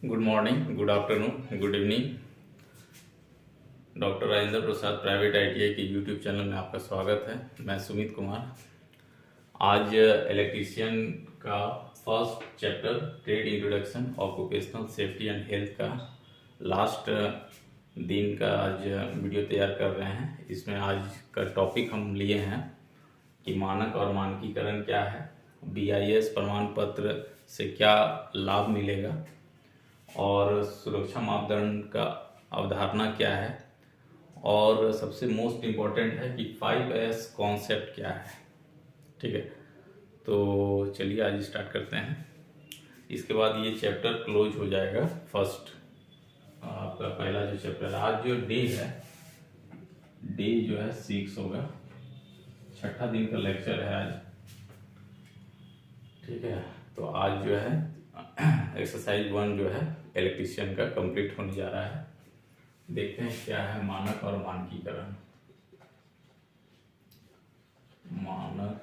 Good morning, good afternoon, good evening. Doctor Rajendra Prasad private ITI के YouTube channel में आपका स्वागत है। मैं सुमित कुमार। आज इलेक्ट्रीशियन का first chapter trade introduction occupational safety and health का लास्ट दिन का आज वीडियो तैयार कर रहे हैं। इसमें आज का टॉपिक हम लिए हैं कि मानक और मानकीकरण क्या है, बीआईएस प्रमाण पत्र से क्या लाभ मिलेगा और सुरक्षा मापदंड का अवधारणा क्या है, और सबसे मोस्ट इम्पॉर्टेंट है कि 5S कॉन्सेप्ट क्या है। ठीक है, तो चलिए आज स्टार्ट करते हैं। इसके बाद ये चैप्टर क्लोज हो जाएगा। फर्स्ट आपका पहला जो चैप्टर, आज जो डे है, डे जो है 6 होगा, छठा दिन का लेक्चर है आज। ठीक है, तो आज जो है एक्सरसाइज 1 जो है इलेक्ट्रीशियन का कंप्लीट होने जा रहा है। देखते हैं क्या है मानक और मानकीकरण। मानक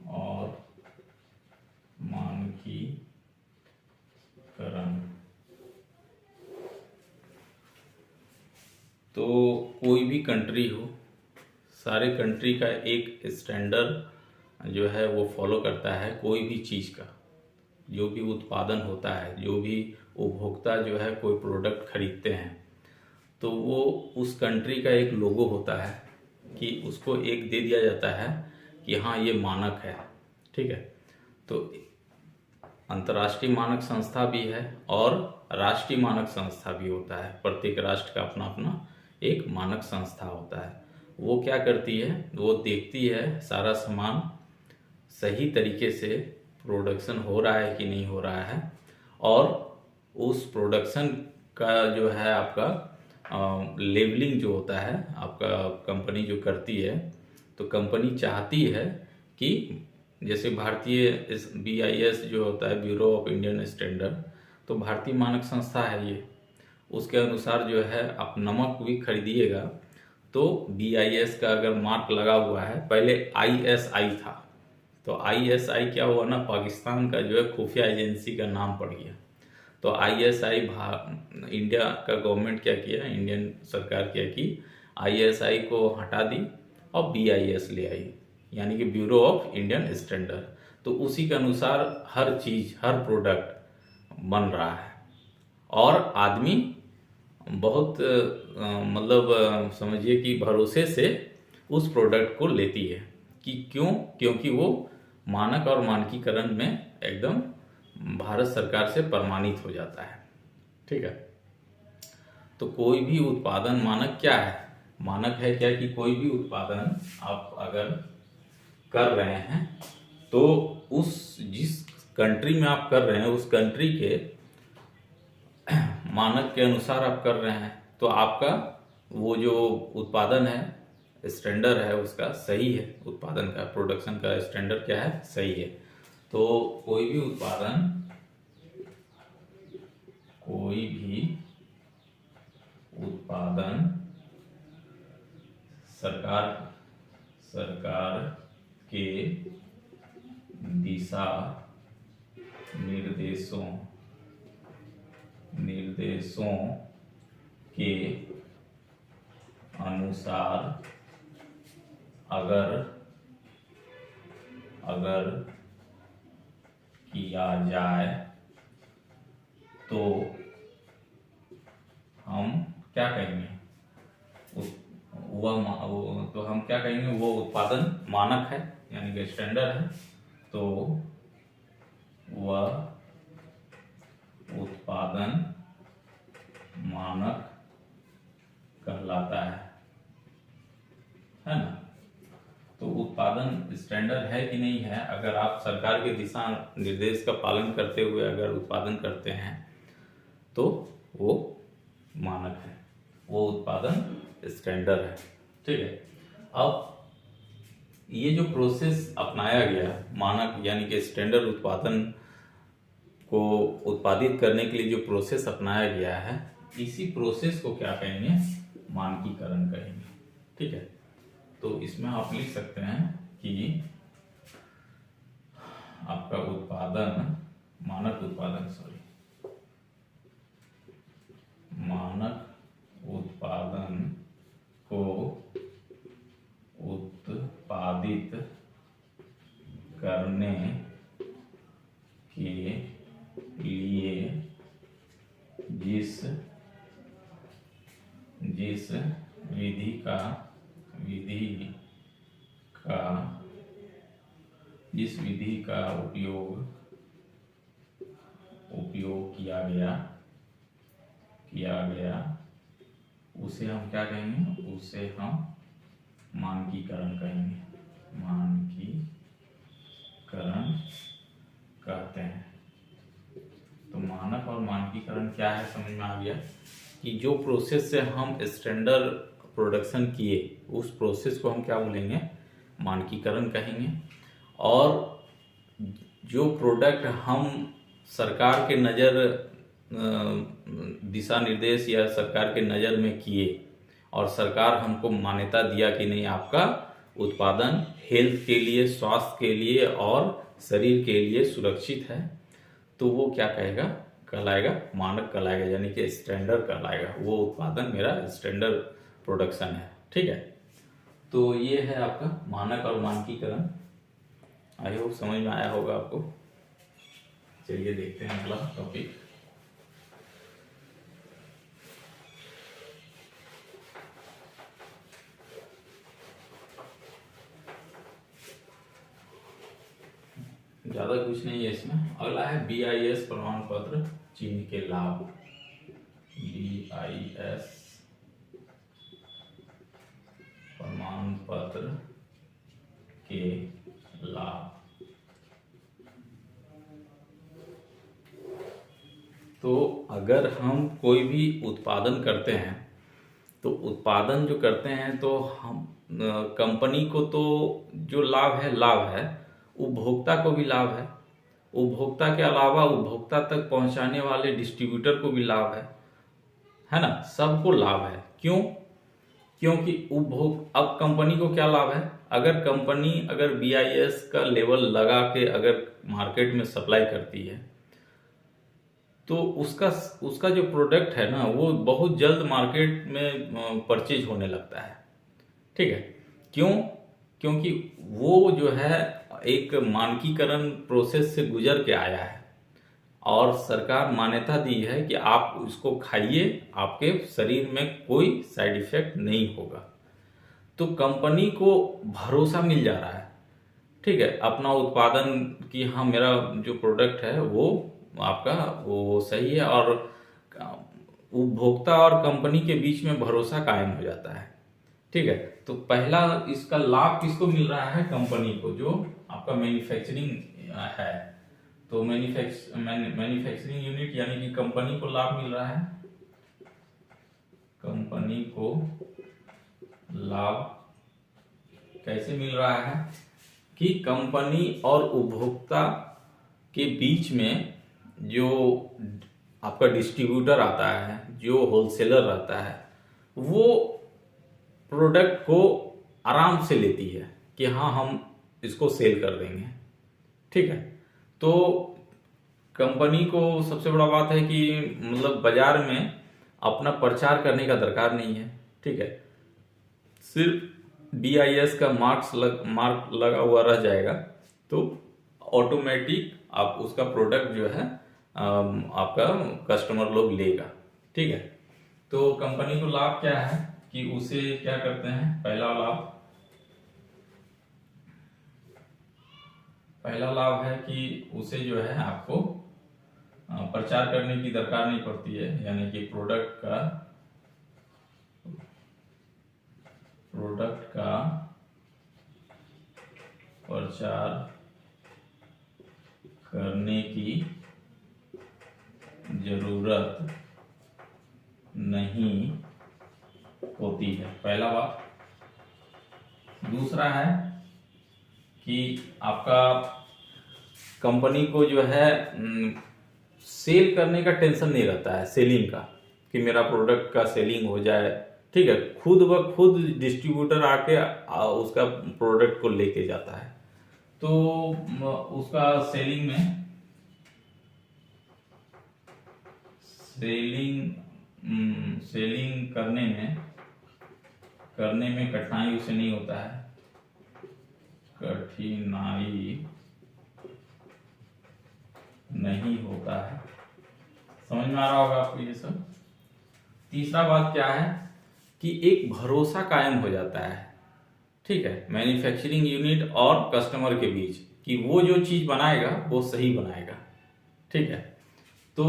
और मानकीकरण, तो कोई भी कंट्री हो, सारे कंट्री का एक स्टैंडर्ड जो है वो फॉलो करता है। कोई भी चीज़ का जो भी उत्पादन होता है, जो भी उपभोक्ता जो है कोई प्रोडक्ट खरीदते हैं, तो वो उस कंट्री का एक लोगो होता है कि उसको एक दे दिया जाता है कि हाँ ये मानक है। ठीक है, तो अंतर्राष्ट्रीय मानक संस्था भी है और राष्ट्रीय मानक संस्था भी होता है। प्रत्येक राष्ट्र का अपना अपना एक मानक संस्था होता है। वो क्या करती है, वो देखती है सारा सामान सही तरीके से प्रोडक्शन हो रहा है कि नहीं हो रहा है, और उस प्रोडक्शन का जो है आपका लेबलिंग जो होता है आपका कंपनी जो करती है, तो कंपनी चाहती है कि जैसे भारतीय बीआईएस जो होता है, ब्यूरो ऑफ इंडियन स्टैंडर्ड, तो भारतीय मानक संस्था है ये। उसके अनुसार जो है आप नमक भी खरीदिएगा तो बीआईएस का अगर मार्क लगा हुआ है, पहले आईएसआई था, तो आईएसआई क्या हुआ ना, पाकिस्तान का जो है खुफिया एजेंसी का नाम पड़ गया। तो आईएसआई इंडिया का गवर्नमेंट क्या किया, इंडियन सरकार क्या की, आईएसआई को हटा दी और बीआईएस ले आई, यानी कि ब्यूरो ऑफ इंडियन स्टैंडर्ड। तो उसी के अनुसार हर चीज़, हर प्रोडक्ट बन रहा है, और आदमी बहुत समझिए कि भरोसे से उस प्रोडक्ट को लेती है कि क्यों, क्योंकि वो मानक और मानकीकरण में एकदम भारत सरकार से प्रमाणित हो जाता है। ठीक है, तो कोई भी उत्पादन मानक क्या है, मानक है क्या कि कोई भी उत्पादन आप अगर कर रहे हैं तो उस जिस कंट्री में आप कर रहे हैं उस कंट्री के मानक के अनुसार आप कर रहे हैं, तो आपका वो जो उत्पादन है, स्टैंडर्ड है उसका सही है, उत्पादन का, प्रोडक्शन का स्टैंडर्ड क्या है, सही है। तो कोई भी उत्पादन सरकार के दिशा निर्देशों के अनुसार अगर किया जाए तो हम क्या कहेंगे, तो हम क्या कहेंगे, वो उत्पादन मानक है, यानी कि स्टैंडर्ड है, तो वह उत्पादन मानक कहलाता है ना। तो उत्पादन स्टैंडर्ड है कि नहीं है, अगर आप सरकार के दिशा निर्देश का पालन करते हुए अगर उत्पादन करते हैं तो वो मानक है, वो उत्पादन स्टैंडर्ड है। ठीक है, अब ये जो प्रोसेस अपनाया गया, मानक यानी कि स्टैंडर्ड उत्पादन को उत्पादित करने के लिए जो प्रोसेस अपनाया गया है, इसी प्रोसेस को क्या कहेंगे, मानकीकरण कहेंगे। ठीक है, तो इसमें आप लिख सकते हैं कि आपका मानक उत्पादन जिस विधि का उपयोग किया गया उसे हम क्या कहेंगे, उसे हम मानकीकरण कहेंगे, मानकीकरण कहते हैं। तो मानक और मानकीकरण क्या है समझ में आ गया कि जो प्रोसेस से हम स्टैंडर्ड प्रोडक्शन किए उस प्रोसेस को हम क्या बोलेंगे, मानकीकरण कहेंगे। और जो प्रोडक्ट हम सरकार के नज़र दिशा निर्देश या सरकार के नज़र में किए और सरकार हमको मान्यता दिया कि नहीं आपका उत्पादन हेल्थ के लिए, स्वास्थ्य के लिए और शरीर के लिए सुरक्षित है, तो वो क्या कहेगा, कहलाएगा मानक कहलाएगा, यानी कि स्टैंडर्ड कहलाएगा। वो उत्पादन मेरा स्टैंडर्ड प्रोडक्शन है। ठीक है, तो ये है आपका मानक और मानकीकरण। आई होप समझ में आया होगा आपको। चलिए देखते हैं अगला टॉपिक। ज़्यादा कुछ नहीं है इसमें। अगला है BIS प्रमाण पत्र चिन्ह के लाभ। BIS प्रमाण पत्र के लाभ। तो अगर हम कोई भी उत्पादन करते हैं तो उत्पादन जो करते हैं तो हम कंपनी को तो जो लाभ है उपभोक्ता को भी लाभ है। उपभोक्ता के अलावा उपभोक्ता तक पहुंचाने वाले डिस्ट्रीब्यूटर को भी लाभ है ना, सबको लाभ है। क्यों? क्योंकि अब कंपनी को क्या लाभ है, अगर कंपनी BIS का लेवल लगा के अगर मार्केट में सप्लाई करती है तो उसका जो प्रोडक्ट है ना वो बहुत जल्द मार्केट में परचेज होने लगता है। ठीक है, क्यों? क्योंकि वो जो है एक मानकीकरण प्रोसेस से गुजर के आया है और सरकार मान्यता दी है कि आप इसको खाइए, आपके शरीर में कोई साइड इफेक्ट नहीं होगा। तो कंपनी को भरोसा मिल जा रहा है, ठीक है, अपना उत्पादन की हाँ मेरा जो प्रोडक्ट है वो आपका वो सही है और उपभोक्ता और कंपनी के बीच में भरोसा कायम हो जाता है। ठीक है, तो पहला इसका लाभ किसको मिल रहा है, कंपनी को, जो आपका मैन्युफैक्चरिंग है। तो मैन्युफैक्चरिंग यूनिट यानी कि कंपनी को लाभ मिल रहा है। कंपनी को लाभ कैसे मिल रहा है कि कंपनी और उपभोक्ता के बीच में जो आपका डिस्ट्रीब्यूटर आता है, जो होलसेलर रहता है, वो प्रोडक्ट को आराम से लेती है कि हाँ हम इसको सेल कर देंगे। ठीक है, तो कंपनी को सबसे बड़ा बात है कि मतलब बाजार में अपना प्रचार करने का दरकार नहीं है। ठीक है, सिर्फ BIS का मार्क लगा हुआ रह जाएगा तो ऑटोमेटिक आप उसका प्रोडक्ट जो है आपका कस्टमर लोग लेगा। ठीक है, तो कंपनी को लाभ क्या है कि उसे क्या करते हैं, पहला लाभ है कि उसे जो है आपको प्रचार करने की दरकार नहीं पड़ती है, यानी कि प्रोडक्ट का प्रचार करने की जरूरत नहीं होती है, पहला बात। दूसरा है कि आपका कंपनी को जो है सेल करने का टेंशन नहीं रहता है, सेलिंग का, कि मेरा प्रोडक्ट का सेलिंग हो जाए। ठीक है, खुद ब खुद डिस्ट्रीब्यूटर आके उसका प्रोडक्ट को लेके जाता है, तो उसका सेलिंग करने में कठिनाई उसे नहीं होता है, समझ में आ रहा होगा आपको ये सब। तीसरा बात क्या है कि एक भरोसा कायम हो जाता है, ठीक है, मैन्युफैक्चरिंग यूनिट और कस्टमर के बीच, कि वो जो चीज बनाएगा वो सही बनाएगा, ठीक है। तो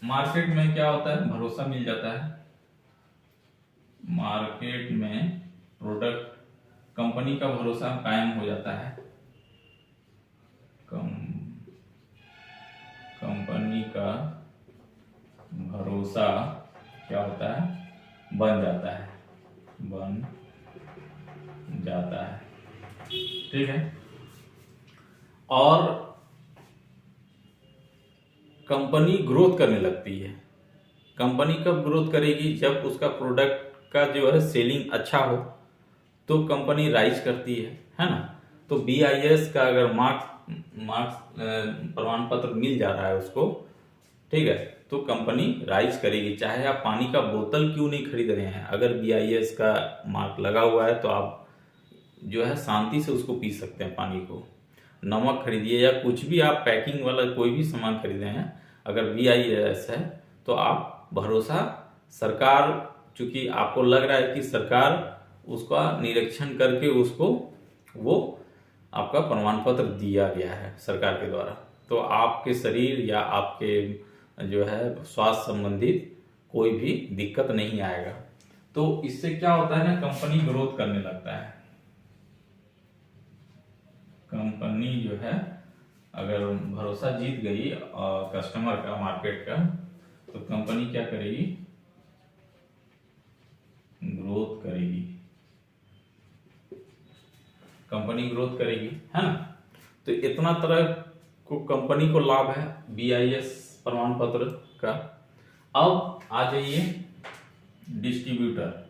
मार्केट में क्या होता है, भरोसा मिल जाता है। मार्केट में प्रोडक्ट, कंपनी का भरोसा कायम हो जाता है, कंपनी का भरोसा क्या होता है, बन जाता है, ठीक है। और कंपनी ग्रोथ करने लगती है। कंपनी कब ग्रोथ करेगी, जब उसका प्रोडक्ट का जो है सेलिंग अच्छा हो, तो कंपनी राइज करती है ना। तो BIS का अगर मार्क्स प्रमाण पत्र मिल जा रहा है उसको, ठीक है, तो कंपनी राइज करेगी। चाहे आप पानी का बोतल क्यों नहीं खरीद रहे हैं, अगर BIS का मार्क लगा हुआ है तो आप जो है शांति से उसको पी सकते हैं पानी को। नमक खरीदिए या कुछ भी आप पैकिंग वाला कोई भी सामान खरीदे हैं, अगर BIS है तो आप भरोसा, सरकार, चूंकि आपको लग रहा है कि सरकार उसका निरीक्षण करके उसको वो आपका प्रमाण पत्र दिया गया है सरकार के द्वारा, तो आपके शरीर या आपके जो है स्वास्थ्य संबंधित कोई भी दिक्कत नहीं आएगा। तो इससे क्या होता है ना, कंपनी ग्रोथ करने लगता है। कंपनी जो है अगर भरोसा जीत गई कस्टमर का, मार्केट का, तो कंपनी क्या करेगी, ग्रोथ करेगी, कंपनी ग्रोथ करेगी, है ना। तो इतना तरह को कंपनी को लाभ है BIS प्रमाण पत्र का। अब आ जाइए डिस्ट्रीब्यूटर।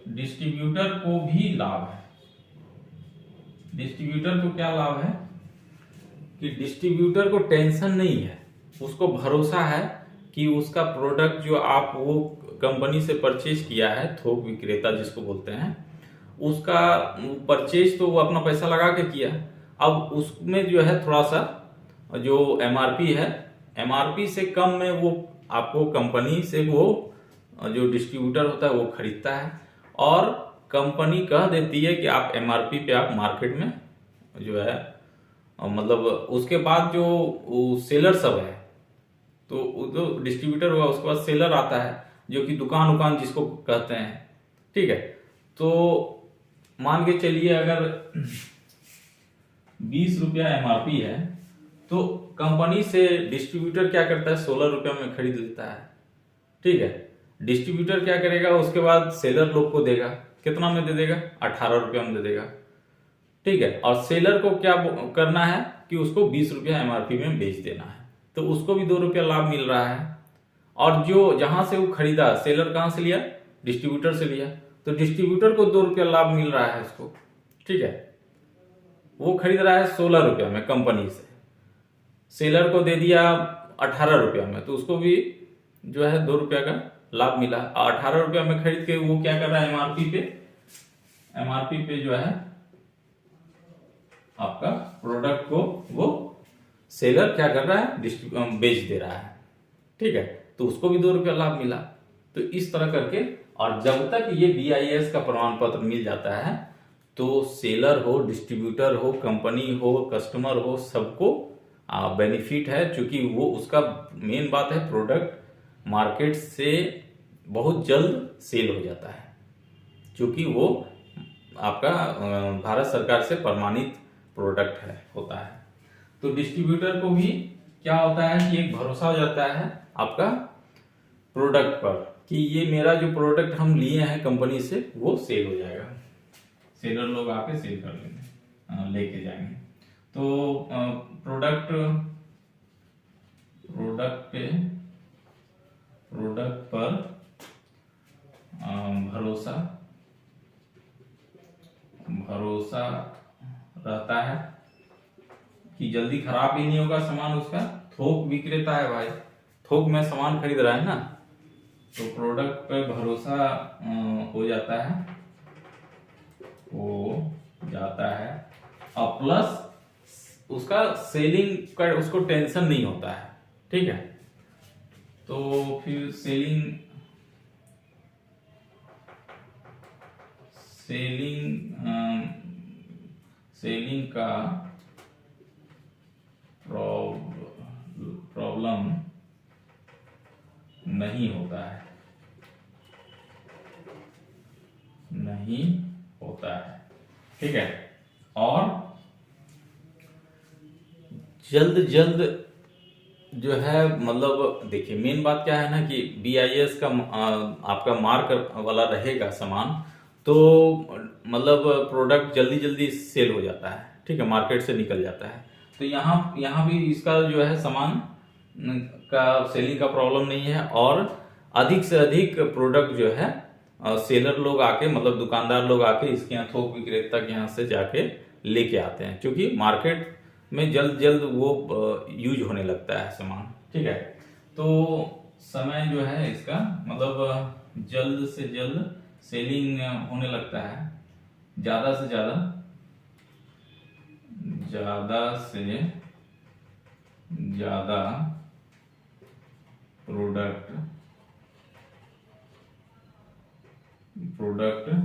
डिस्ट्रीब्यूटर को भी लाभ है। डिस्ट्रीब्यूटर को क्या लाभ है कि डिस्ट्रीब्यूटर को टेंशन नहीं है, उसको भरोसा है कि उसका प्रोडक्ट जो आप वो कंपनी से परचेज किया है, थोक विक्रेता जिसको बोलते हैं, उसका परचेज तो वो अपना पैसा लगा के किया, अब उसमें जो है थोड़ा सा जो MRP है, MRP से कम में वो आपको कंपनी से वो जो डिस्ट्रीब्यूटर होता है वो खरीदता है, और कंपनी कह देती है कि आप MRP पे आप मार्केट में जो है, मतलब उसके बाद जो सेलर सब है, तो जो डिस्ट्रीब्यूटर हुआ उसके बाद सेलर आता है जो कि दुकान जिसको कहते हैं, ठीक है। तो मान के चलिए अगर 20 रुपया MRP है, तो कंपनी से डिस्ट्रीब्यूटर क्या करता है, 16 रुपया में खरीद लेता है, ठीक है। डिस्ट्रीब्यूटर क्या करेगा, उसके बाद सेलर लोग को देगा, कितना में दे देगा, 18 रुपया में दे देगा, ठीक है। और सेलर को क्या करना है कि उसको 20 रुपया MRP में बेच देना है, तो उसको भी 2 रुपया लाभ मिल रहा है। और जो जहां से वो खरीदा, सेलर कहां से लिया, डिस्ट्रीब्यूटर से लिया, तो डिस्ट्रीब्यूटर को 2 रुपया लाभ मिल रहा है उसको, ठीक है। वो खरीद रहा है 16 रुपया में कंपनी से, सेलर को दे दिया 18 रुपया में, तो उसको भी जो है 2 रुपया का लाभ मिला। 18 रुपया में खरीद के वो क्या कर रहा है, MRP पे जो है आपका प्रोडक्ट को वो सेलर क्या कर रहा है, बेच दे रहा है, ठीक है। तो उसको भी 2 रुपया लाभ मिला। तो इस तरह करके, और जब तक ये BIS का प्रमाण पत्र मिल जाता है, तो सेलर हो, डिस्ट्रीब्यूटर हो, कंपनी हो, कस्टमर हो, सबको बेनिफिट है, क्योंकि वो उसका मेन बात है प्रोडक्ट मार्केट से बहुत जल्द सेल हो जाता है, क्योंकि वो आपका भारत सरकार से प्रमाणित प्रोडक्ट होता है। तो डिस्ट्रीब्यूटर को भी क्या होता है कि एक भरोसा हो जाता है आपका प्रोडक्ट पर, कि ये मेरा जो प्रोडक्ट हम लिए हैं कंपनी से वो सेल हो जाएगा, सेलर लोग आके सेल कर लेंगे, लेके जाएंगे। तो प्रोडक्ट पर भरोसा रहता है कि जल्दी खराब ही नहीं होगा सामान उसका। थोक विक्रेता है भाई, थोक में सामान खरीद रहा है ना, तो प्रोडक्ट पे भरोसा हो जाता है और प्लस उसका सेलिंग का उसको टेंशन नहीं होता है, ठीक है। तो फिर सेलिंग सेलिंग का प्रॉब्लम नहीं होता है, नहीं होता है, ठीक है। और जल्द जो है, मतलब देखिए मेन बात क्या है ना कि BIS का आपका मार्क वाला रहेगा सामान, तो मतलब प्रोडक्ट जल्दी सेल हो जाता है, ठीक है, मार्केट से निकल जाता है। तो यहाँ भी इसका जो है सामान का सेलिंग का प्रॉब्लम नहीं है, और अधिक से अधिक प्रोडक्ट जो है सेलर लोग आके, मतलब दुकानदार लोग आके इसके यहाँ, थोक विक्रेता के यहाँ से जाके लेके आते हैं, क्योंकि मार्केट में जल्द वो यूज होने लगता है सामान, ठीक है। तो समय जो है इसका, मतलब जल्द से जल्द सेलिंग होने लगता है, ज्यादा से ज्यादा प्रोडक्ट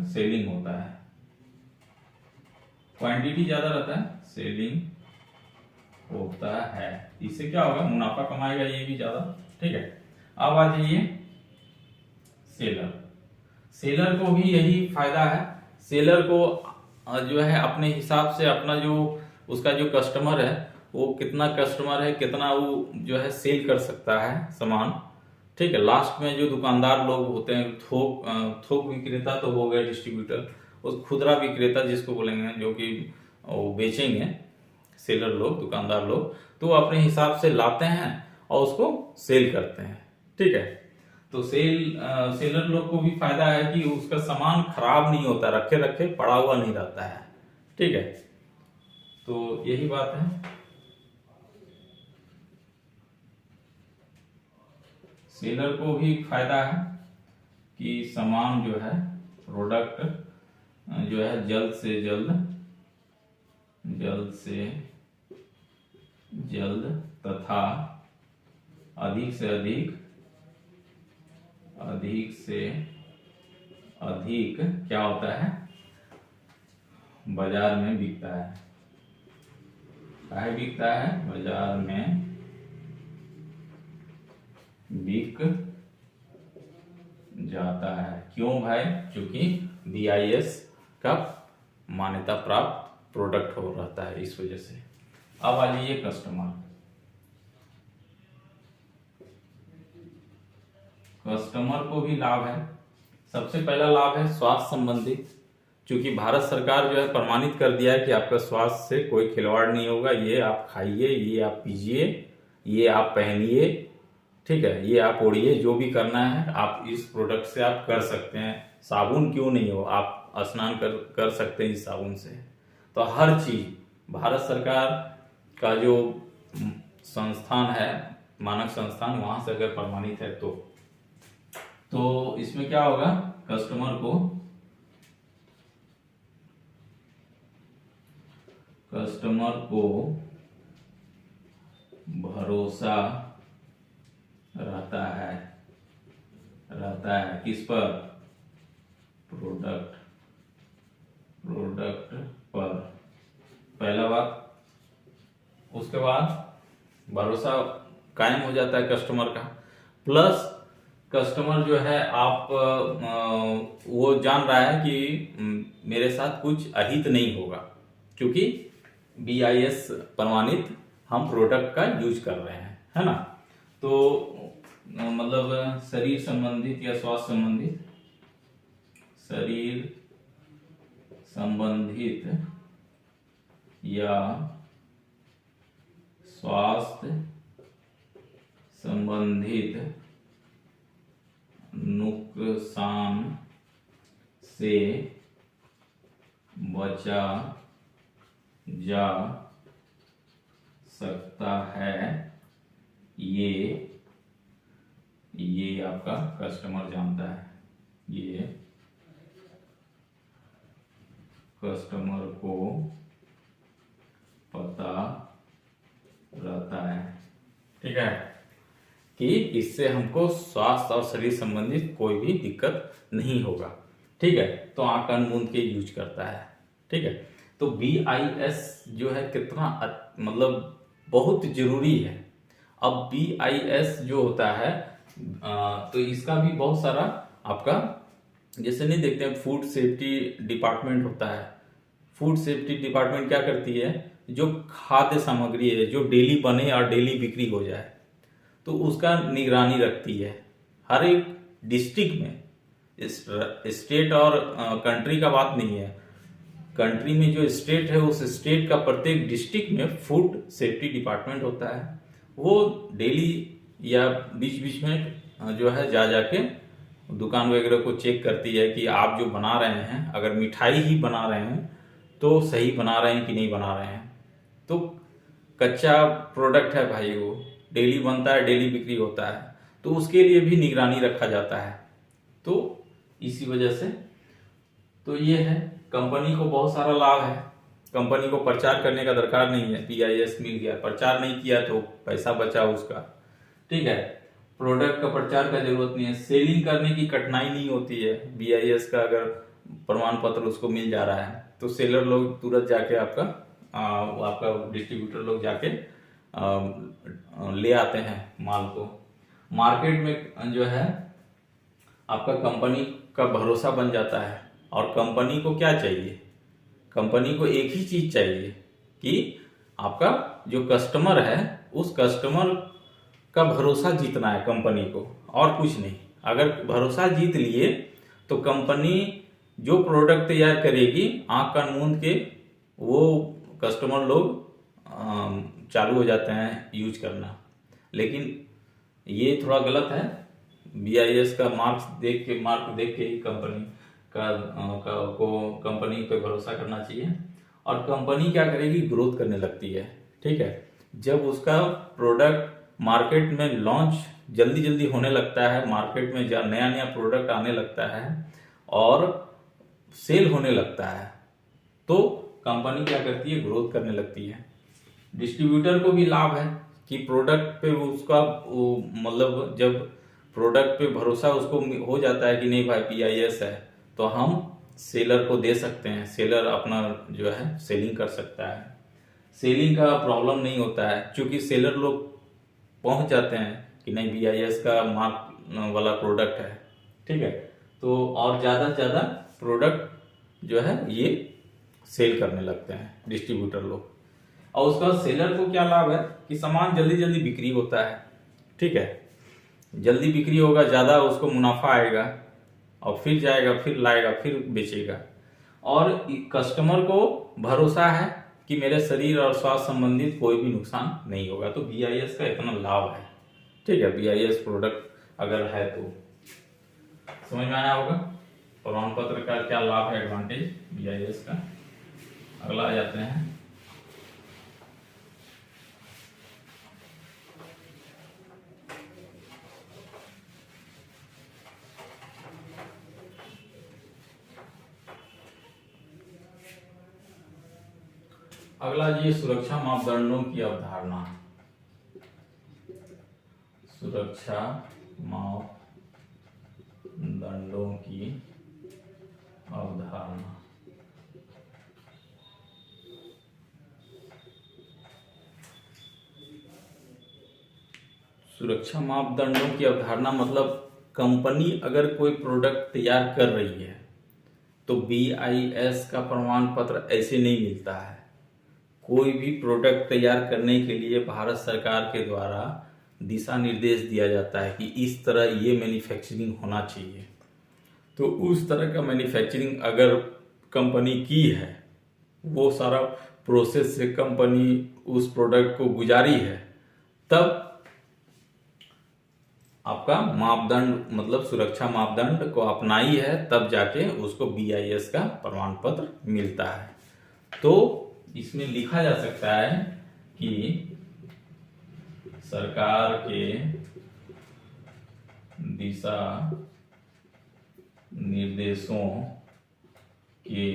सेलिंग होता है, क्वांटिटी ज्यादा रहता है, सेलिंग होता है। इससे क्या होगा, मुनाफा कमाएगा ये भी ज्यादा, ठीक है। अब आ जाइए सेलर को भी यही फायदा है। सेलर को जो है अपने हिसाब से अपना जो उसका जो कस्टमर है, वो कितना कस्टमर है, कितना वो जो है सेल कर सकता है सामान, ठीक है। लास्ट में जो दुकानदार लोग होते हैं, थोक विक्रेता तो हो गए, डिस्ट्रीब्यूटर, उस खुदरा विक्रेता जिसको बोलेंगे, जो कि वो बेचेंगे सेलर लोग, दुकानदार लोग, तो अपने हिसाब से लाते हैं और उसको सेल करते हैं, ठीक है। तो सेलर लोग को भी फायदा है कि उसका सामान खराब नहीं होता, रखे रखे पड़ा हुआ नहीं रहता है, ठीक है। तो यही बात है, सेलर को भी फायदा है कि सामान जो है, प्रोडक्ट जो है जल्द से जल्द तथा अधिक से अधिक क्या होता है, बाजार में बिकता है। काहे बिकता है, बाजार में बिक जाता है। क्यों भाई, क्योंकि BIS का मान्यता प्राप्त प्रोडक्ट हो रहता है, इस वजह से। अब आ जाइए कस्टमर को भी लाभ है। सबसे पहला लाभ है स्वास्थ्य संबंधी, क्योंकि भारत सरकार जो है प्रमाणित कर दिया है कि आपका स्वास्थ्य से कोई खिलवाड़ नहीं होगा, ये आप खाइए, ये आप पीजिए, ये आप पहनिए, ठीक है, ये आप ओढ़िए, जो भी करना है आप इस प्रोडक्ट से आप कर सकते हैं। साबुन क्यों नहीं हो, आप स्नान कर सकते हैं इस साबुन से। तो हर चीज भारत सरकार का जो संस्थान है, मानक संस्थान, वहां से अगर प्रमाणित है तो इसमें क्या होगा, कस्टमर को भरोसा रहता है किस पर, प्रोडक्ट पर, पहला बात। उसके बाद भरोसा कायम हो जाता है कस्टमर का, प्लस कस्टमर जो है आप वो जान रहा है कि मेरे साथ कुछ अहित नहीं होगा, क्योंकि BIS प्रमाणित हम प्रोडक्ट का यूज कर रहे हैं, है ना। तो मतलब शरीर संबंधित या स्वास्थ्य संबंधित या स्वास्थ्य संबंधित नुकसान से बचा जा सकता है, ये आपका कस्टमर जानता है, ये कस्टमर को पता ठीक है, कि इससे हमको स्वास्थ्य और शरीर संबंधित कोई भी दिक्कत नहीं होगा। ठीक है, तो आंख कान मूंद के यूज करता है। ठीक है, तो BIS जो है कितना मतलब बहुत जरूरी है। अब BIS जो होता है तो इसका भी बहुत सारा आपका, जैसे नहीं देखते हैं फूड सेफ्टी डिपार्टमेंट होता है। फूड सेफ्टी डिपार्टमेंट क्या करती है, जो खाद्य सामग्री है जो डेली बने और डेली बिक्री हो जाए तो उसका निगरानी रखती है हर एक डिस्ट्रिक्ट में। स्टेट और कंट्री का बात नहीं है, कंट्री में जो स्टेट है उस स्टेट का प्रत्येक डिस्ट्रिक्ट में फूड सेफ्टी डिपार्टमेंट होता है। वो डेली या बीच बीच में जो है जा जाके दुकान वगैरह को चेक करती है कि आप जो बना रहे हैं, अगर मिठाई ही बना रहे हैं तो सही बना रहे हैं कि नहीं बना रहे हैं। तो कच्चा प्रोडक्ट है भाई, वो डेली बनता है डेली बिक्री होता है, तो उसके लिए भी निगरानी रखा जाता है। तो इसी वजह से तो ये है, कंपनी को बहुत सारा लाभ है। कंपनी को प्रचार करने का दरकार नहीं है, BIS मिल गया, प्रचार नहीं किया तो पैसा बचा उसका। ठीक है, प्रोडक्ट का प्रचार का जरूरत नहीं है, सेलिंग करने की कठिनाई नहीं होती है। BIS का अगर प्रमाण पत्र उसको मिल जा रहा है तो सेलर लोग तुरंत जाके आपका डिस्ट्रीब्यूटर लोग जाके ले आते हैं माल को। मार्केट में जो है आपका कंपनी का भरोसा बन जाता है। और कंपनी को क्या चाहिए, कंपनी को एक ही चीज चाहिए कि आपका जो कस्टमर है उस कस्टमर का भरोसा जीतना है कंपनी को, और कुछ नहीं। अगर भरोसा जीत लिए तो कंपनी जो प्रोडक्ट तैयार करेगी आंख कान मूंद के वो कस्टमर लोग चालू हो जाते हैं यूज करना। लेकिन ये थोड़ा गलत है, BIS का मार्क देख के ही कंपनी को कंपनी पे भरोसा करना चाहिए। और कंपनी क्या करेगी, ग्रोथ करने लगती है। ठीक है, जब उसका प्रोडक्ट मार्केट में लॉन्च जल्दी जल्दी होने लगता है, मार्केट में नया नया प्रोडक्ट आने लगता है और सेल होने लगता है, तो कंपनी क्या करती है, ग्रोथ करने लगती है। डिस्ट्रीब्यूटर को भी लाभ है कि प्रोडक्ट पे उसका मतलब जब प्रोडक्ट पे भरोसा उसको हो जाता है कि नहीं भाई BIS है, तो हम सेलर को दे सकते हैं, सेलर अपना जो है सेलिंग कर सकता है। सेलिंग का प्रॉब्लम नहीं होता है क्योंकि सेलर लोग पहुंच जाते हैं कि नहीं BIS का मार्क वाला प्रोडक्ट है। ठीक है, तो और ज़्यादा से ज़्यादा प्रोडक्ट जो है ये सेल करने लगते हैं डिस्ट्रीब्यूटर लोग। और उसका सेलर को क्या लाभ है कि सामान जल्दी जल्दी बिक्री होता है। ठीक है, जल्दी बिक्री होगा, ज़्यादा उसको मुनाफा आएगा और फिर जाएगा, फिर लाएगा, फिर बेचेगा। और कस्टमर को भरोसा है कि मेरे शरीर और स्वास्थ्य संबंधित कोई भी नुकसान नहीं होगा, तो BIS का इतना लाभ है। ठीक है, BIS प्रोडक्ट अगर है तो समझ में आया होगा प्रमाण पत्र का क्या लाभ है, एडवांटेज BIS का। अगला आ जाते हैं, अगला ये सुरक्षा मापदंडों की अवधारणा। सुरक्षा मापदंडों की अवधारणा। सुरक्षा मापदंडों की अवधारणा मतलब कंपनी अगर कोई प्रोडक्ट तैयार कर रही है तो BIS का प्रमाण पत्र ऐसे नहीं मिलता है। कोई भी प्रोडक्ट तैयार करने के लिए भारत सरकार के द्वारा दिशा निर्देश दिया जाता है कि इस तरह ये मैन्युफैक्चरिंग होना चाहिए। तो उस तरह का मैन्युफैक्चरिंग अगर कंपनी की है, वो सारा प्रोसेस से कंपनी उस प्रोडक्ट को गुजारी है, तब आपका मापदंड मतलब सुरक्षा मापदंड को अपनाई है, तब जाके उसको BIS का प्रमाण पत्र मिलता है। तो इसमें लिखा जा सकता है कि सरकार के दिशा निर्देशों के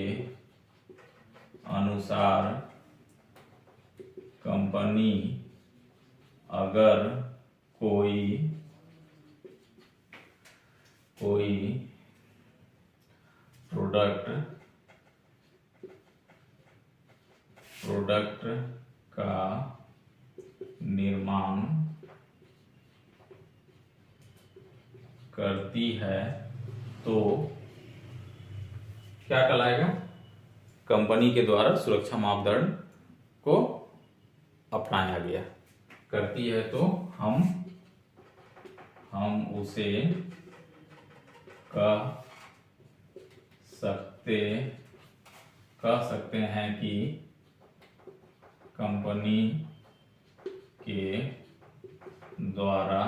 अनुसार कंपनी अगर कोई प्रोडक्ट का निर्माण करती है तो क्या कहलाएगा? कंपनी के द्वारा सुरक्षा मापदंड को अपनाया गया। करती है तो हम उसे कह सकते हैं कि कंपनी के द्वारा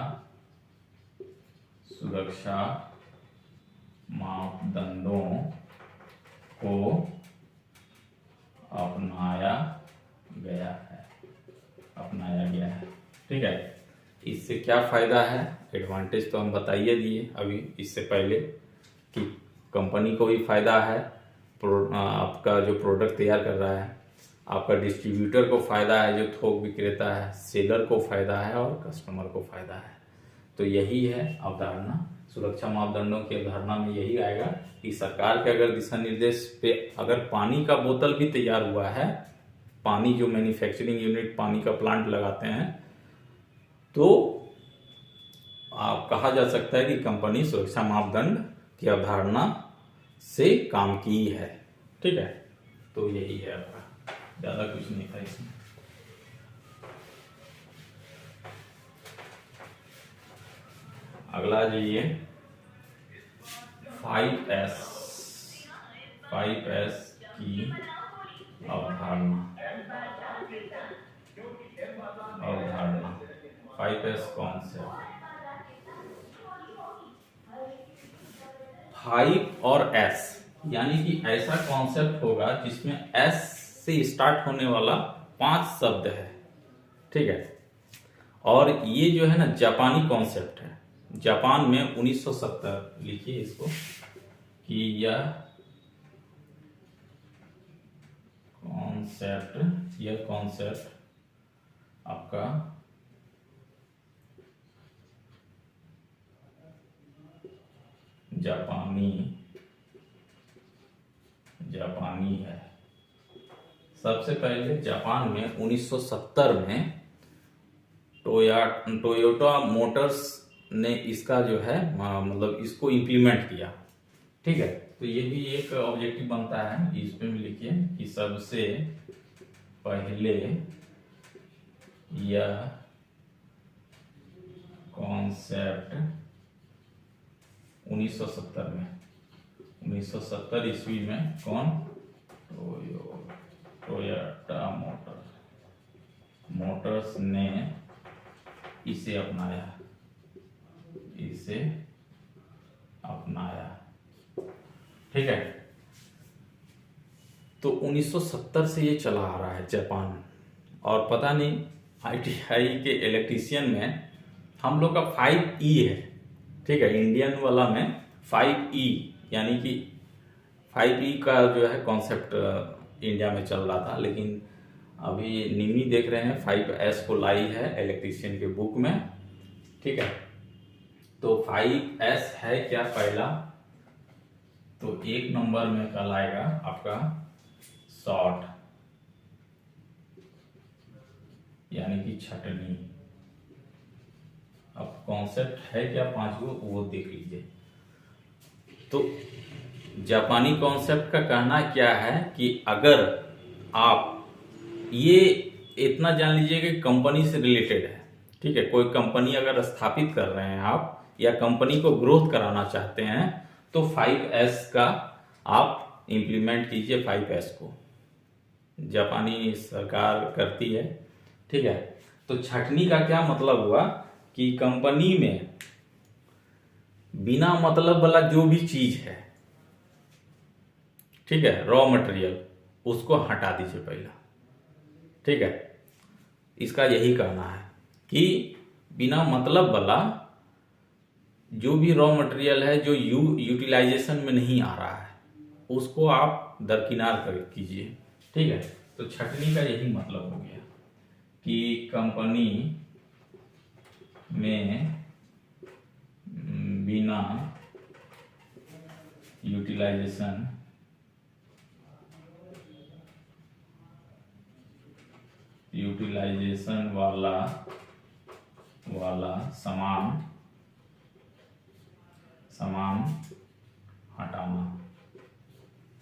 सुरक्षा मापदंडों को अपनाया गया है। ठीक है, इससे क्या फायदा है? एडवांटेज तो हम बताइए दिए अभी इससे पहले कि कंपनी को भी फायदा है, आपका जो प्रोडक्ट तैयार कर रहा है, आपका डिस्ट्रीब्यूटर को फायदा है जो थोक विक्रेता है, सेलर को फायदा है और कस्टमर को फायदा है। तो यही है अवधारणा। सुरक्षा मापदंडों की अवधारणा में यही आएगा कि सरकार के अगर दिशा निर्देश पे अगर पानी का बोतल भी तैयार हुआ है, पानी जो मैन्युफैक्चरिंग यूनिट पानी का प्लांट लगाते हैं, तो आप कहा जा सकता है कि कंपनी सुरक्षा मापदंड की अवधारणा से काम की है। ठीक है, तो यही है आपका, ज्यादा कुछ नहीं था इसमें। अगला जाइए 5S की अवधारणा। 5S concept. 5 और S यानी कि ऐसा कॉन्सेप्ट होगा जिसमें S से स्टार्ट होने वाला 5 शब्द है। ठीक है, और ये जो है ना जापानी कॉन्सेप्ट है। जापान में 1970, लिखिए इसको कि यह कॉन्सेप्ट आपका जापानी है। सबसे पहले जापान में 1970 में टोयोटा मोटर्स ने इसका जो है मतलब इसको इम्प्लीमेंट किया। ठीक है, तो ये भी एक ऑब्जेक्टिव बनता है, इस पे भी लिखिए कि सबसे पहले यह कॉन्सेप्ट 1970 ईस्वी में कौन? टोयोटा मोटर्स ने इसे अपनाया। ठीक है, तो 1970 से ये चला आ रहा है जापान। और पता नहीं ITI के इलेक्ट्रीशियन में हम लोग का 5E है। ठीक है, इंडियन वाला में 5E यानी कि 5E का जो है कॉन्सेप्ट इंडिया में चल रहा था, लेकिन अभी निमी देख रहे हैं 5S को लाई है इलेक्ट्रीशियन के बुक में। ठीक है, तो 5S है क्या? पहला तो 1 नंबर में कहलाएगा आपका शॉर्ट यानी कि छटनी। अब कॉन्सेप्ट है क्या 5 गो, वो देख लीजिए। तो जापानी कॉन्सेप्ट का कहना क्या है कि अगर आप ये इतना जान लीजिए कि कंपनी से रिलेटेड है। ठीक है, कोई कंपनी अगर स्थापित कर रहे हैं आप या कंपनी को ग्रोथ कराना चाहते हैं तो 5S का आप इम्प्लीमेंट कीजिए। 5S को जापानी सरकार करती है। ठीक है, तो छटनी का क्या मतलब हुआ कि कंपनी में बिना मतलब वाला जो भी चीज है, ठीक है, रॉ मटेरियल, उसको हटा दीजिए पहला। ठीक है, इसका यही कहना है कि बिना मतलब वाला जो भी रॉ मटेरियल है जो यूटिलाइजेशन में नहीं आ रहा है उसको आप दरकिनार कर कीजिए। ठीक है, तो छटनी का यही मतलब हो गया कि कंपनी में बिना यूटिलाइजेशन वाला सामान हटाना।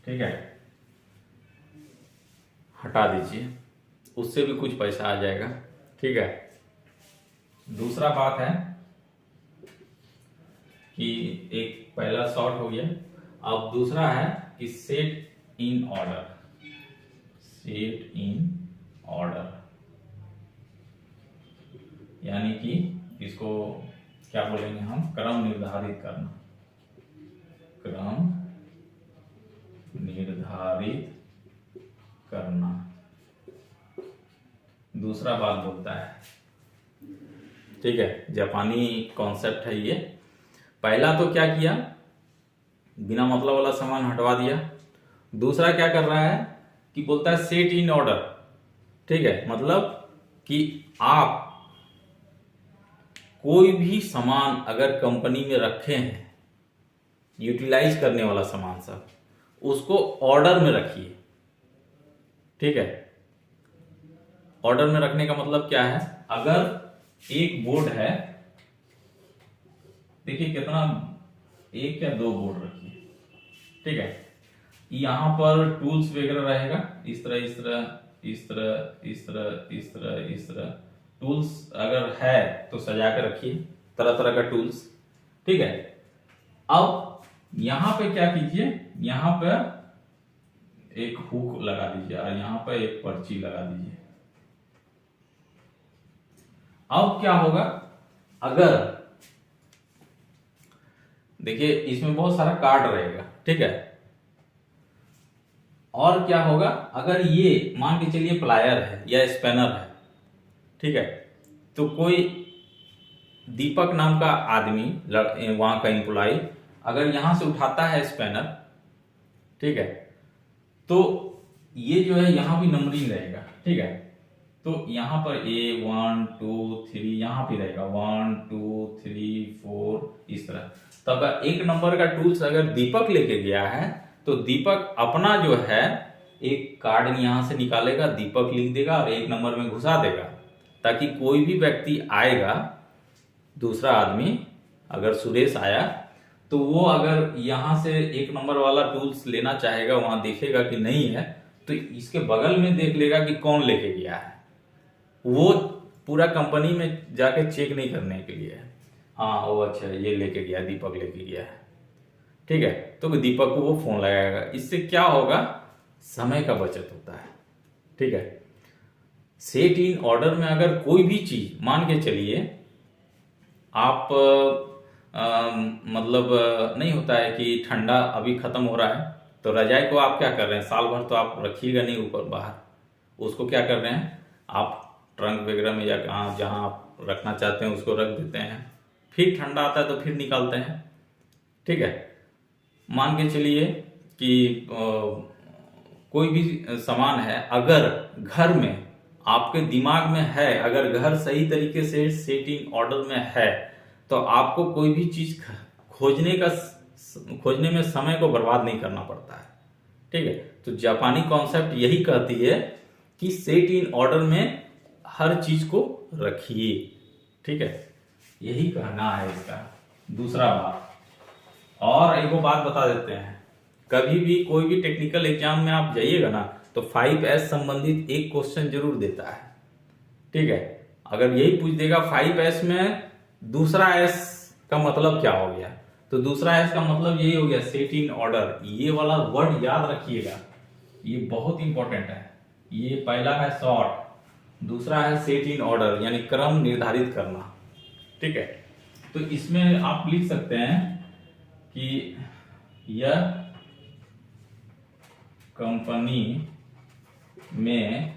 ठीक है, हटा दीजिए, उससे भी कुछ पैसा आ जाएगा। ठीक है, दूसरा बात है कि एक पहला शॉर्ट हो गया, अब दूसरा है कि सेट इन ऑर्डर, यानी कि इसको क्या बोलेंगे हम, क्रम निर्धारित करना। दूसरा बात बोलता है। ठीक है, जापानी कॉन्सेप्ट है ये। पहला तो क्या किया, बिना मतलब वाला सामान हटवा दिया। दूसरा क्या कर रहा है कि बोलता है सेट इन ऑर्डर। ठीक है, मतलब कि आप कोई भी सामान अगर कंपनी में रखे हैं, यूटिलाइज करने वाला सामान सब, उसको ऑर्डर में रखिए। ठीक है, ऑर्डर में रखने का मतलब क्या है, अगर एक बोर्ड है, देखिए कितना, एक या दो बोर्ड रखिए। ठीक है, यहां पर टूल्स वगैरह रहेगा, इस तरह टूल्स अगर है तो सजा के रखिए, तरह तरह का टूल्स। ठीक है, अब यहां पे क्या कीजिए, यहां पे एक हुक लगा दीजिए और यहां पे एक पर्ची लगा दीजिए। अब क्या होगा, अगर देखिए इसमें बहुत सारा कार्ड रहेगा। ठीक है, और क्या होगा, अगर ये मान के चलिए प्लायर है या स्पैनर है, ठीक है, तो कोई दीपक नाम का आदमी, वहां का एम्प्लॉय, अगर यहां से उठाता है स्पैनर, ठीक है, तो ये जो है यहां भी नंबरिंग रहेगा। ठीक है, तो यहां पर A1 2 3 यहां भी रहेगा 1 2 3 4 इस तरह। तो अगर एक नंबर का टूल्स अगर दीपक लेके गया है, तो दीपक अपना जो है एक कार्ड यहां से निकालेगा, दीपक लिख देगा और एक नंबर में घुसा देगा, ताकि कोई भी व्यक्ति आएगा, दूसरा आदमी अगर सुरेश आया, तो वो अगर यहां से एक नंबर वाला टूल्स लेना चाहेगा, वहां देखेगा कि नहीं है, तो इसके बगल में देख लेगा कि कौन लेके गया है। वो पूरा कंपनी में जाके चेक नहीं करने के लिए है, हाँ वो अच्छा ये लेके गया, दीपक लेके गया है। ठीक है, तो दीपक को वो फोन लगाएगा। इससे क्या होगा, समय का बचत होता है। ठीक है, सेट इन ऑर्डर में अगर कोई भी चीज, मान के चलिए आप मतलब नहीं होता है कि ठंडा अभी खत्म हो रहा है, तो रजाई को आप क्या कर रहे हैं, साल भर तो आप रखिएगा नहीं ऊपर बाहर, उसको क्या कर रहे हैं आप, ट्रंक वगैरह में या जहां आप रखना चाहते हैं उसको रख देते हैं, फिर ठंडा आता है तो फिर निकालते हैं। ठीक है, मान के चलिए कि कोई भी सामान है, अगर घर में आपके दिमाग में है, अगर घर सही तरीके से सेटिंग ऑर्डर में है, तो आपको कोई भी चीज खोजने में समय को बर्बाद नहीं करना पड़ता है। ठीक है, तो जापानी कॉन्सेप्ट यही कहती है कि सेट इन ऑर्डर में हर चीज को रखिए। ठीक है, यही कहना है इसका। दूसरा बात, और एक बात बता देते हैं, कभी भी कोई भी टेक्निकल एग्जाम में आप जाइएगा ना, तो 5S संबंधित एक क्वेश्चन जरूर देता है। ठीक है, अगर यही पूछ देगा 5S में दूसरा S का मतलब क्या हो गया, तो दूसरा S का मतलब यही हो गया सेट इन ऑर्डर। ये वाला वर्ड याद रखिएगा, ये बहुत इंपॉर्टेंट है। ये पहला है शॉर्ट, दूसरा है सेट इन ऑर्डर, यानी क्रम निर्धारित करना। ठीक है, तो इसमें आप लिख सकते हैं कि यह कंपनी में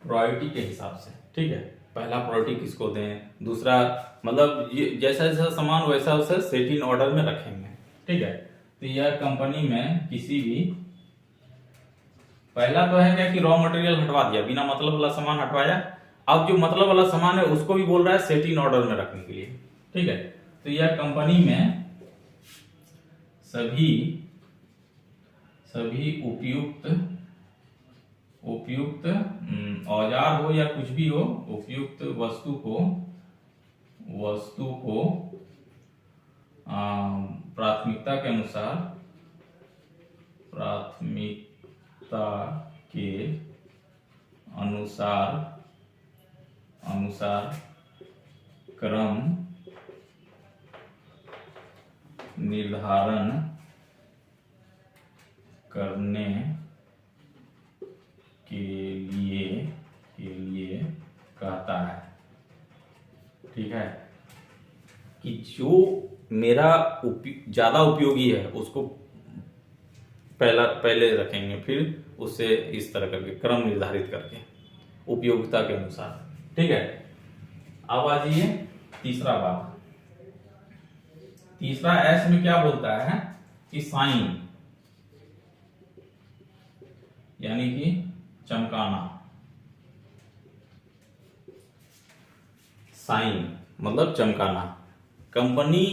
प्रायोरिटी के हिसाब से। ठीक है, पहला प्रायोरिटी किसको दें, दूसरा, मतलब ये जैसा जैसा सामान वैसा वैसा सेट इन ऑर्डर में रखेंगे। ठीक है, तो यह कंपनी में किसी भी, पहला तो है क्या कि रॉ मटेरियल हटवा दिया, बिना मतलब वाला सामान हटवाया। अब जो मतलब वाला सामान है उसको भी बोल रहा है सेट इन ऑर्डर में रखने के लिए। ठीक है, तो यह कंपनी में सभी उपयुक्त औजार हो या कुछ भी हो, उपयुक्त वस्तु को प्राथमिकता के अनुसार क्रम निर्धारण करने के लिए कहता है। ठीक है, कि जो मेरा ज्यादा उपयोगी है उसको पहले रखेंगे, फिर उससे इस तरह करके क्रम निर्धारित करके उपयोगिता के अनुसार। ठीक है, अब आ जाइए तीसरा बात। तीसरा एस में क्या बोलता है कि साइन, यानी कि चमकाना। साइन मतलब चमकाना। कंपनी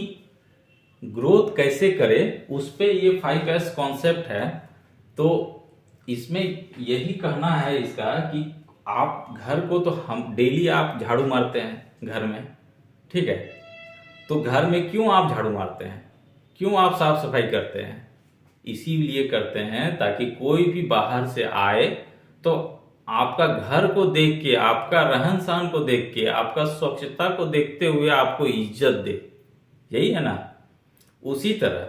ग्रोथ कैसे करे उस पे ये 5S कॉन्सेप्ट है। तो इसमें यही कहना है इसका कि आप घर को तो हम डेली आप झाड़ू मारते हैं घर में। ठीक है, तो घर में क्यों आप झाड़ू मारते हैं, क्यों आप साफ सफाई करते हैं? इसीलिए करते हैं ताकि कोई भी बाहर से आए तो आपका घर को देख के, आपका रहन सहन को देख के, आपका स्वच्छता को देखते हुए आपको इज्जत दे। यही है ना। उसी तरह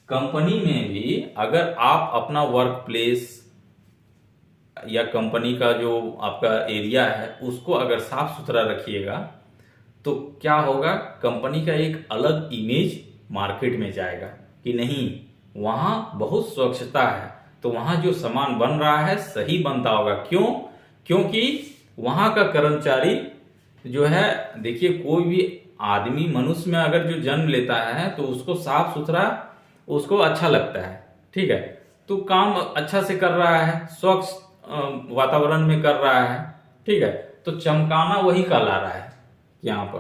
कंपनी में भी अगर आप अपना वर्क प्लेस या कंपनी का जो आपका एरिया है उसको अगर साफ सुथरा रखिएगा तो क्या होगा, कंपनी का एक अलग इमेज मार्केट में जाएगा कि नहीं वहां बहुत स्वच्छता है, तो वहां जो सामान बन रहा है सही बनता होगा। क्यों? क्योंकि वहां का कर्मचारी जो है, देखिए कोई भी आदमी मनुष्य में अगर जो जन्म लेता है तो उसको साफ सुथरा उसको अच्छा लगता है। ठीक है, तो काम अच्छा से कर रहा है, स्वच्छ वातावरण में कर रहा है। ठीक है, तो चमकाना वही कहला रहा है यहाँ पर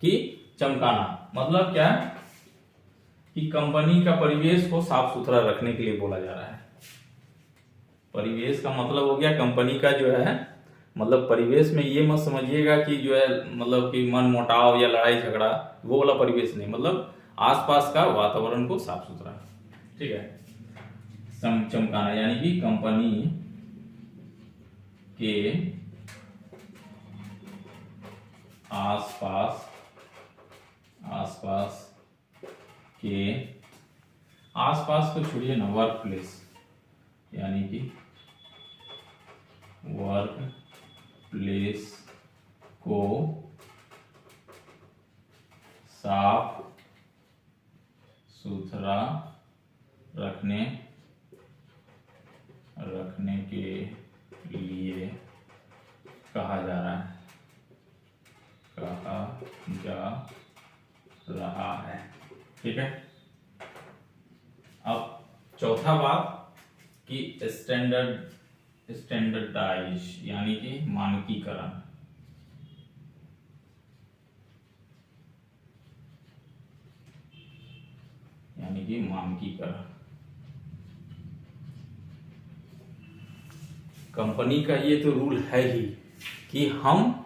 कि चमकाना मतलब क्या है कि कंपनी का परिवेश को साफ सुथरा रखने के लिए बोला जा रहा है। परिवेश का मतलब हो गया कंपनी का जो है, मतलब परिवेश में ये मत समझिएगा कि जो है मतलब कि मन मुटाव या लड़ाई झगड़ा, वो वाला परिवेश नहीं, मतलब आसपास का वातावरण को साफ सुथरा। ठीक है, चमकाना यानी कि कंपनी के आसपास को छोड़िए ना, वर्क प्लेस यानी कि वर्क प्लेस को साफ सुथरा रखने के लिए कहा जा रहा है। ठीक है, अब चौथा बात कि स्टैंडर्डाइज यानी कि मानकीकरण। यानी कि मानकीकरण कंपनी का ये तो रूल है ही कि हम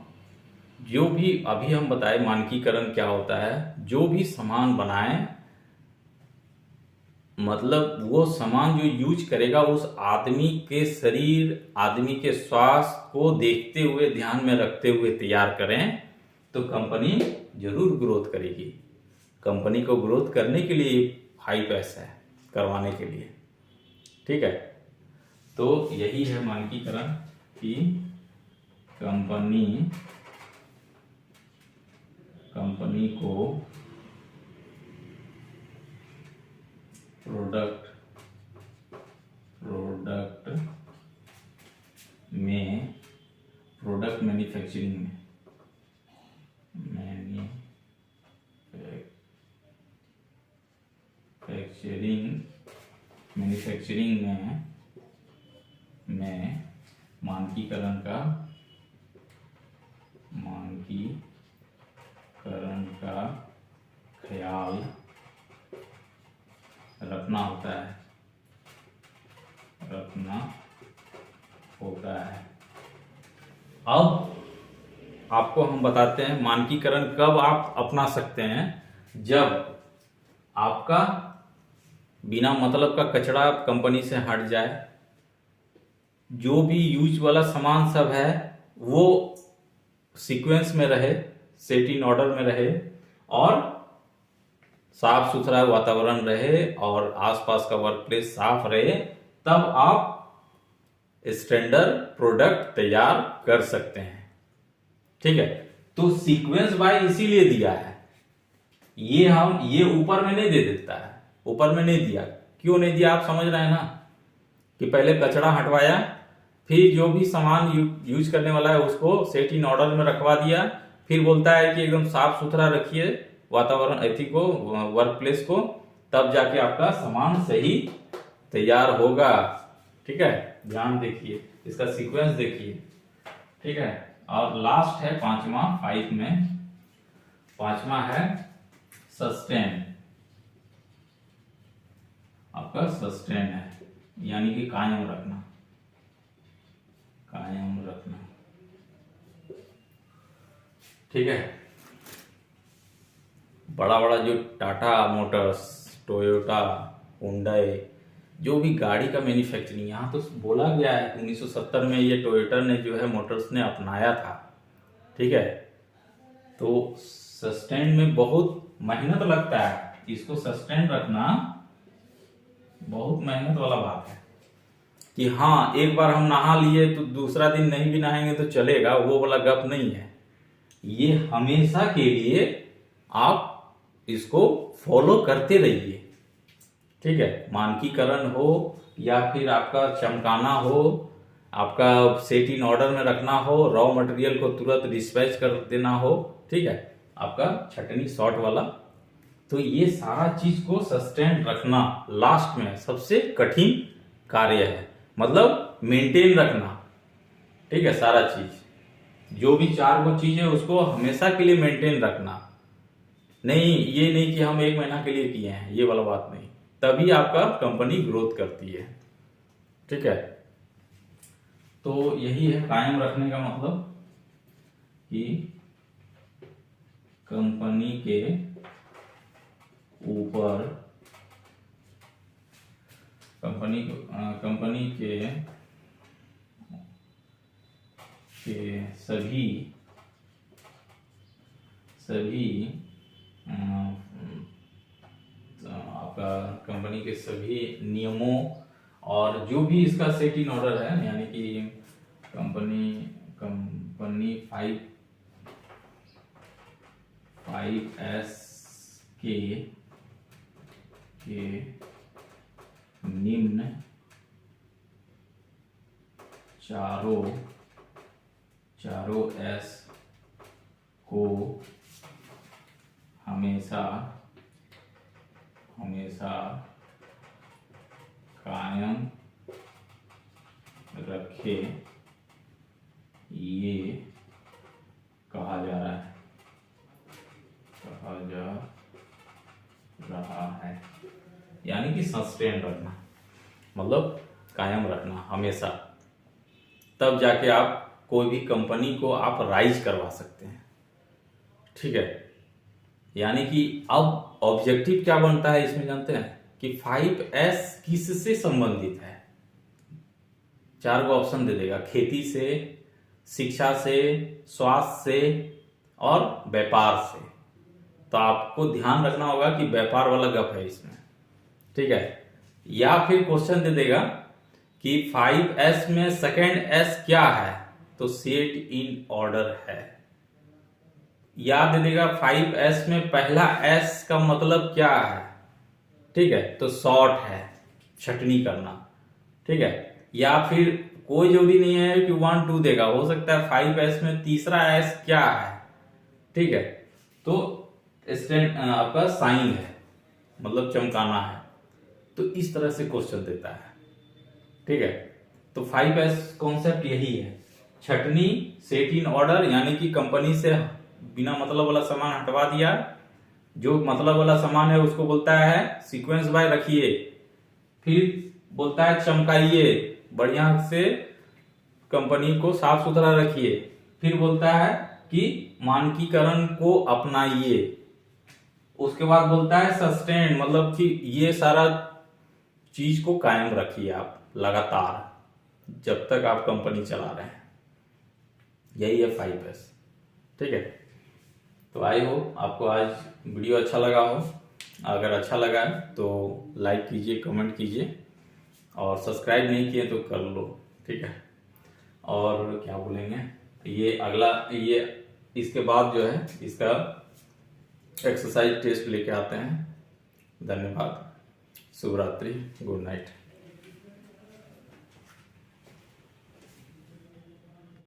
जो भी अभी हम बताए मानकीकरण क्या होता है, जो भी सामान बनाएं मतलब वो सामान जो यूज करेगा उस आदमी के शरीर, आदमी के स्वास्थ्य को देखते हुए, ध्यान में रखते हुए तैयार करें तो कंपनी जरूर ग्रोथ करेगी। कंपनी को ग्रोथ करने के लिए 5S है, करवाने के लिए। ठीक है, तो यही है मानकीकरण कि कंपनी को प्रोडक्ट मैन्युफैक्चरिंग में मानकीकरण का मानकीकरण का ख्याल रखना होता है। अब आपको हम बताते हैं मानकीकरण कब आप अपना सकते हैं, जब आपका बिना मतलब का कचरा कंपनी से हट जाए, जो भी यूज वाला सामान सब है वो सीक्वेंस में रहे, सेट इन ऑर्डर में रहे, और साफ सुथरा वातावरण रहे, और आसपास का वर्क प्लेस साफ रहे, तब आप स्टैंडर्ड प्रोडक्ट तैयार कर सकते हैं। ठीक है, तो सीक्वेंस बाय इसीलिए दिया है, ये ऊपर में नहीं दे देता है, ऊपर में नहीं दिया। क्यों नहीं दिया आप समझ रहे हैं ना, कि पहले कचरा हटवाया, फिर जो भी सामान यूज करने वाला है उसको सेट इन ऑर्डर में रखवा दिया, फिर बोलता है कि एकदम साफ सुथरा रखिए वातावरण एथी को, वर्क प्लेस को, तब जाके आपका सामान सही तैयार होगा। ठीक है, ध्यान देखिए, इसका सीक्वेंस देखिए। ठीक है, और लास्ट है पांचवा, 5 में पांचवा है सस्टेन। आपका सस्टेन है, यानी कि कायम रखना। ठीक है, बड़ा बड़ा जो टाटा मोटर्स, टोयोटा, हुंडई, जो भी गाड़ी का मैन्युफैक्चरिंग, यहाँ तो बोला गया है 1970 में ये टोयोटा ने जो है मोटर्स ने अपनाया था। ठीक है, तो सस्टेन में बहुत मेहनत लगता है, इसको सस्टेन रखना बहुत मेहनत वाला बात है। कि हाँ एक बार हम नहा लिए तो दूसरा दिन नहीं भी नहाएंगे तो चलेगा, वो वाला गप नहीं है। ये हमेशा के लिए आप इसको फॉलो करते रहिए। ठीक है, मानकीकरण हो या फिर आपका चमकाना हो, आपका सेट इन ऑर्डर में रखना हो, रॉ मटेरियल को तुरंत डिस्पैच कर देना हो, ठीक है, आपका छटनी शॉर्ट वाला, तो ये सारा चीज को सस्टेन रखना लास्ट में सबसे कठिन कार्य है, मतलब मेंटेन रखना। ठीक है, सारा चीज जो भी 4 वो चीज है उसको हमेशा के लिए मेंटेन रखना। नहीं, ये नहीं कि हम 1 महीना के लिए किए हैं, ये वाला बात नहीं, तभी आपका कंपनी ग्रोथ करती है। ठीक है, तो यही है कायम रखने का मतलब, कि कंपनी के ऊपर कंपनी के आपका कंपनी के सभी नियमों और जो भी इसका सेट इन ऑर्डर है, यानी कि कंपनी 5S के निम्न चारों S को हमेशा कायम रखे, ये कहा जा रहा है। यानी कि सस्टेन रखना मतलब कायम रखना हमेशा, तब जाके आप कोई भी कंपनी को आप राइज करवा सकते हैं। ठीक है, यानी कि अब ऑब्जेक्टिव क्या बनता है इसमें जानते हैं, कि 5S किससे संबंधित है। 4 को ऑप्शन दे देगा, खेती से, शिक्षा से, स्वास्थ्य से और व्यापार से। तो आपको ध्यान रखना होगा कि व्यापार वाला गप है इसमें। ठीक है, या फिर क्वेश्चन दे देगा कि 5S में सेकेंड S क्या है, तो सेट इन ऑर्डर है। याद दे देगा 5S में पहला S का मतलब क्या है। ठीक है, तो शॉर्ट है, छटनी करना। ठीक है, या फिर कोई जरूरी नहीं है कि 1 2 देगा, हो सकता है 5S में तीसरा S क्या है। ठीक है, तो आपका साइन है, मतलब चमकाना है। तो इस तरह से क्वेश्चन देता है। ठीक है, तो 5S कॉन्सेप्ट यही है, छटनी, सेट इन ऑर्डर, यानी कि कंपनी से बिना मतलब वाला सामान हटवा दिया, जो मतलब वाला सामान है उसको बोलता है सीक्वेंस बाय रखिए। फिर बोलता है चमकाइए, बढ़िया से कंपनी को साफ सुथरा रखिए। फिर बोलता है कि मानकीकरण को अपनाइए। उसके बाद बोलता है सस्टेन, मतलब कि ये सारा चीज को कायम रखिए आप लगातार जब तक आप कंपनी चला रहे हैं। यही है 5S। ठीक है, तो आई होप आपको आज वीडियो अच्छा लगा हो। अगर अच्छा लगा है तो लाइक कीजिए, कमेंट कीजिए, और सब्सक्राइब नहीं किए तो कर लो। ठीक है, और क्या बोलेंगे, ये अगला ये इसके बाद जो है इसका एक्सरसाइज टेस्ट लेके आते हैं। धन्यवाद, शुभ रात्रि, गुड नाइट।